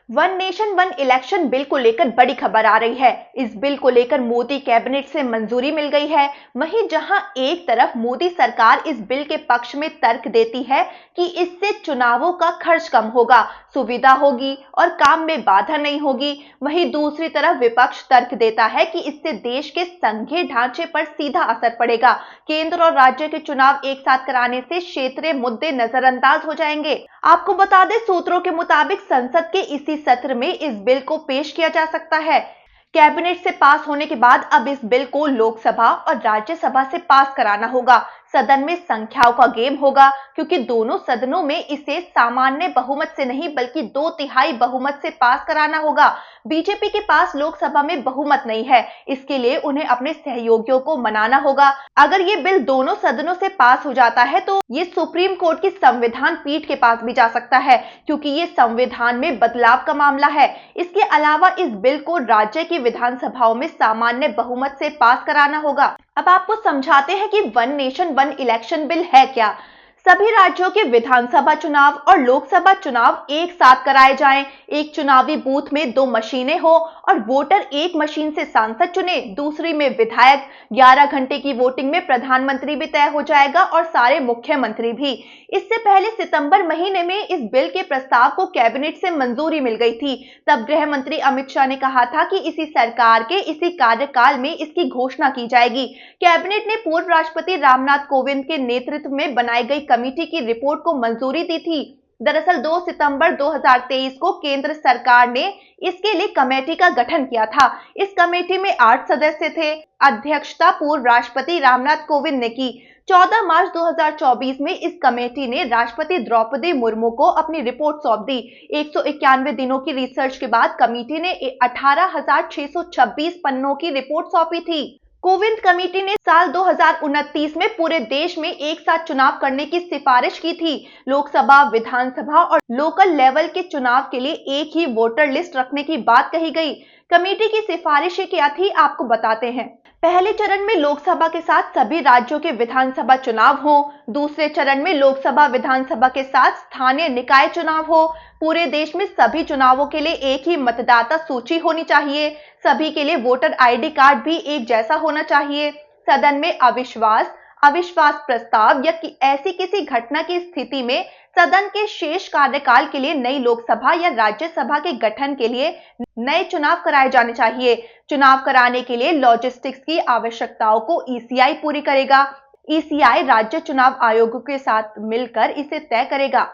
One nation one election bill को लेकर बड़ी खबर आ रही है। इस बिल को लेकर मोदी कैबिनेट से मंजूरी मिल गई है। वहीं जहां एक तरफ मोदी सरकार इस बिल के पक्ष में तर्क देती है कि इससे चुनावों का खर्च कम होगा, सुविधा होगी और काम में बाधा नहीं होगी, वहीं दूसरी तरफ विपक्ष तर्क देता है कि इससे देश के संघीय ढांचे पर सीधा असर पड़ेगा। केंद्र और राज्य के चुनाव एक साथ कराने से क्षेत्रीय मुद्दे नजरअंदाज हो जाएंगे। आपको बता दें, सूत्रों के मुताबिक संसद के इसी सत्र में इस बिल को पेश किया जा सकता है। कैबिनेट से पास होने के बाद अब इस बिल को लोकसभा और राज्यसभा से पास कराना होगा। सदन में संख्याओं का गेम होगा, क्योंकि दोनों सदनों में इसे सामान्य बहुमत से नहीं बल्कि 2/3 बहुमत से पास कराना होगा। बीजेपी के पास लोकसभा में बहुमत नहीं है, इसके लिए उन्हें अपने सहयोगियों को मनाना होगा। अगर ये बिल दोनों सदनों से पास हो जाता है तो ये सुप्रीम कोर्ट की संविधान पीठ के पास भी जा सकता है, क्योंकि ये संविधान में बदलाव का मामला है। इसके अलावा इस बिल को राज्य की विधानसभाओं में सामान्य बहुमत से पास कराना होगा। अब आपको समझाते हैं कि one nation one election bill है क्या। सभी राज्यों के विधानसभा चुनाव और लोकसभा चुनाव एक साथ कराए जाएं। एक चुनावी बूथ में 2 मशीनें हो और वोटर एक मशीन से सांसद चुने, दूसरी में विधायक। 11 घंटे की वोटिंग में प्रधानमंत्री भी तय हो जाएगा और सारे मुख्यमंत्री भी। इससे पहले सितंबर महीने में इस बिल के प्रस्ताव को कैबिनेट से मंजूरी मिल गई थी। तब गृह मंत्री अमित शाह ने कहा था कि इसी सरकार के इसी कार्यकाल में इसकी घोषणा की जाएगी। कैबिनेट ने पूर्व राष्ट्रपति रामनाथ कोविंद के नेतृत्व में बनाई गई कमेटी की रिपोर्ट को मंजूरी दी थी। दरअसल 2 सितंबर 2023 को केंद्र सरकार ने इसके लिए कमेटी का गठन किया था। इस कमेटी में 8 सदस्य थे। अध्यक्षता पूर्व राष्ट्रपति रामनाथ कोविंद ने की। 14 मार्च 2024 में इस कमेटी ने राष्ट्रपति द्रौपदी मुर्मू को अपनी रिपोर्ट सौंप दी। 191 दिनों की रिसर्च के बाद कमेटी ने 18,626 पन्नों की रिपोर्ट सौंपी थी। कोविंद कमेटी ने साल 2029 में पूरे देश में एक साथ चुनाव करने की सिफारिश की थी। लोकसभा, विधानसभा और लोकल लेवल के चुनाव के लिए एक ही वोटर लिस्ट रखने की बात कही गई। कमेटी की सिफारिशें क्या थी, आपको बताते हैं। पहले चरण में लोकसभा के साथ सभी राज्यों के विधानसभा चुनाव हो। दूसरे चरण में लोकसभा विधानसभा के साथ स्थानीय निकाय चुनाव हो। पूरे देश में सभी चुनावों के लिए एक ही मतदाता सूची होनी चाहिए। सभी के लिए वोटर आईडी कार्ड भी एक जैसा होना चाहिए। सदन में अविश्वास प्रस्ताव या ऐसी किसी घटना की स्थिति में सदन के शेष कार्यकाल के लिए नई लोकसभा या राज्यसभा के गठन के लिए नए चुनाव कराए जाने चाहिए। चुनाव कराने के लिए लॉजिस्टिक्स की आवश्यकताओं को ईसीआई पूरी करेगा। ईसीआई राज्य चुनाव आयोगों के साथ मिलकर इसे तय करेगा।